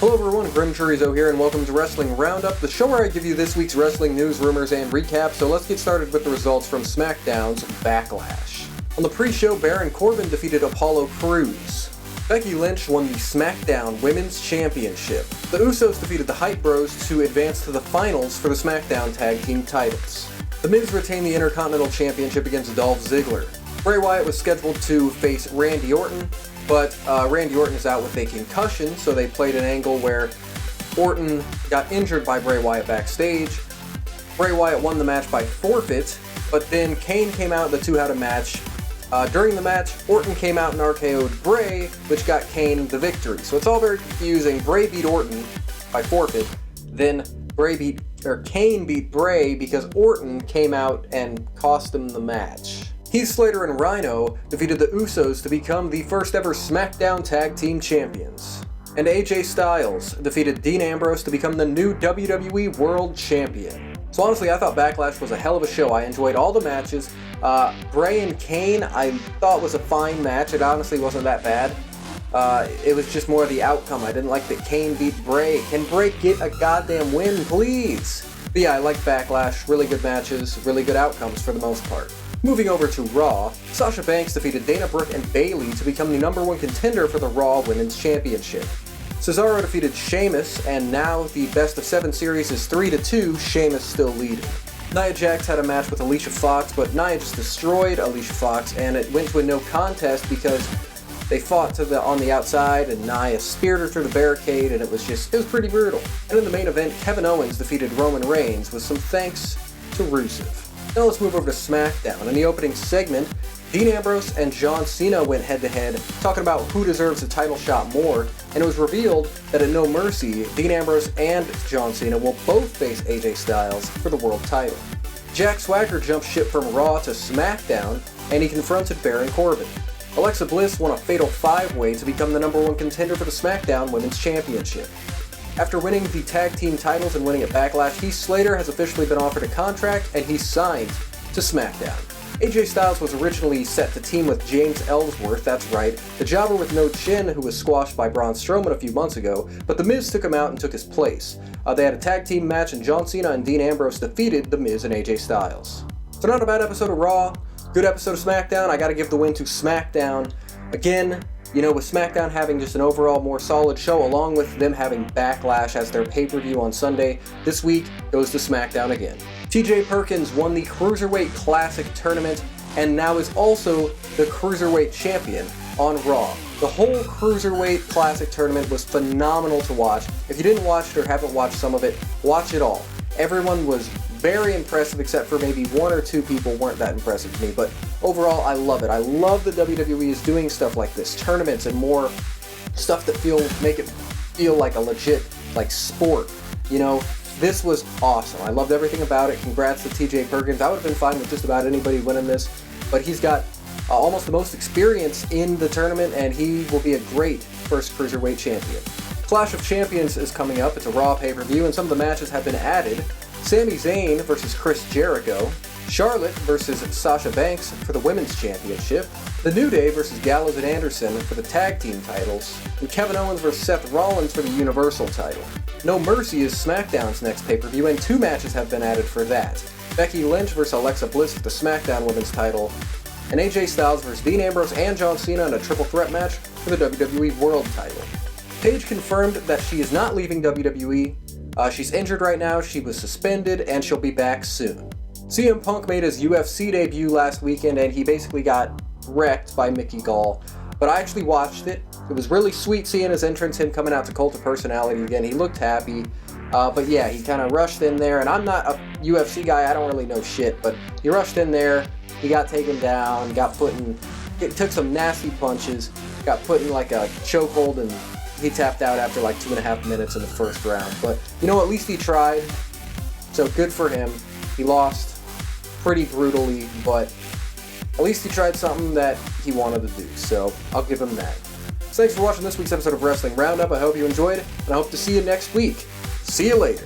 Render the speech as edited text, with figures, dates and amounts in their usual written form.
Hello everyone, GrimmChorizo here, and welcome to Wrestling Roundup, the show where I give you this week's wrestling news, rumors, and recap. So let's get started with the results from SmackDown's Backlash. On the pre-show, Baron Corbin defeated Apollo Crews. Becky Lynch won the SmackDown Women's Championship. The Usos defeated the Hype Bros to advance to the finals for the SmackDown Tag Team titles. The Miz retained the Intercontinental Championship against Dolph Ziggler. Bray Wyatt was scheduled to face Randy Orton, but Randy Orton is out with a concussion, so they played an angle where Orton got injured by Bray Wyatt backstage. Bray Wyatt won the match by forfeit, but then Kane came out and the two had a match. During the match, Orton came out and RKO'd Bray, which got Kane the victory. So it's all very confusing. Bray beat Orton by forfeit, then Kane beat Bray because Orton came out and cost him the match. Heath Slater and Rhino defeated the Usos to become the first ever SmackDown Tag Team Champions. And AJ Styles defeated Dean Ambrose to become the new WWE World Champion. So honestly, I thought Backlash was a hell of a show. I enjoyed all the matches. Bray and Kane I thought was a fine match. It honestly wasn't that bad. It was just more the outcome. I didn't like that Kane beat Bray. Can Bray get a goddamn win, please? But yeah, I like Backlash. Really good matches, really good outcomes for the most part. Moving over to Raw, Sasha Banks defeated Dana Brooke and Bayley to become the #1 contender for the Raw Women's Championship. Cesaro defeated Sheamus, and now the best of 7 series is 3-2, Sheamus still leading. Nia Jax had a match with Alicia Fox, but Nia just destroyed Alicia Fox, and it went to a no contest because they fought on the outside, and Nia speared her through the barricade, and it was pretty brutal. And in the main event, Kevin Owens defeated Roman Reigns with some thanks to Rusev. Now let's move over to SmackDown. In the opening segment, Dean Ambrose and John Cena went head-to-head, talking about who deserves a title shot more, and it was revealed that at No Mercy, Dean Ambrose and John Cena will both face AJ Styles for the world title. Jack Swagger jumped ship from Raw to SmackDown, and he confronted Baron Corbin. Alexa Bliss won a fatal 5-way to become the #1 contender for the SmackDown Women's Championship. After winning the tag team titles and winning at Backlash, Heath Slater has officially been offered a contract, and he's signed to SmackDown. AJ Styles was originally set to team with James Ellsworth, that's right, the jobber with no chin who was squashed by Braun Strowman a few months ago, but The Miz took him out and took his place. They had a tag team match, and John Cena and Dean Ambrose defeated The Miz and AJ Styles. So not a bad episode of Raw, good episode of SmackDown. I gotta give the win to SmackDown. Again, with SmackDown having just an overall more solid show, along with them having Backlash as their pay-per-view on Sunday, this week goes to SmackDown again. TJ Perkins won the Cruiserweight Classic Tournament, and now is also the Cruiserweight Champion on Raw. The whole Cruiserweight Classic Tournament was phenomenal to watch. If you didn't watch it or haven't watched some of it, watch it all. Everyone was very impressive, except for maybe 1 or 2 people weren't that impressive to me, but overall I love it. I love that WWE is doing stuff like this, tournaments and more stuff that make it feel like a legit sport. This was awesome. I loved everything about it. Congrats to TJ Perkins. I would have been fine with just about anybody winning this, but he's got almost the most experience in the tournament, and he will be a great first Cruiserweight champion. Clash of Champions is coming up. It's a Raw pay-per-view, and some of the matches have been added. Sami Zayn versus Chris Jericho, Charlotte versus Sasha Banks for the Women's Championship, The New Day versus Gallows and Anderson for the Tag Team titles, and Kevin Owens versus Seth Rollins for the Universal title. No Mercy is SmackDown's next pay-per-view, and 2 matches have been added for that. Becky Lynch versus Alexa Bliss for the SmackDown Women's title, and AJ Styles versus Dean Ambrose and John Cena in a triple threat match for the WWE World title. Paige confirmed that she is not leaving WWE. She's injured right now, she was suspended, and she'll be back soon. CM Punk made his UFC debut last weekend, and he basically got wrecked by Mickey Gall. But I actually watched it. It was really sweet seeing his entrance, him coming out to Cult of Personality again. He looked happy. But yeah, he kind of rushed in there, and I'm not a UFC guy, I don't really know shit, but he rushed in there, he got taken down, took some nasty punches, got put in like a chokehold, and he tapped out after 2.5 minutes in the first round. But at least he tried, so good for him. He lost pretty brutally, but at least he tried something that he wanted to do, so I'll give him that. So thanks for watching this week's episode of Wrestling Roundup. I hope you enjoyed it, and I hope to see you next week. See you later.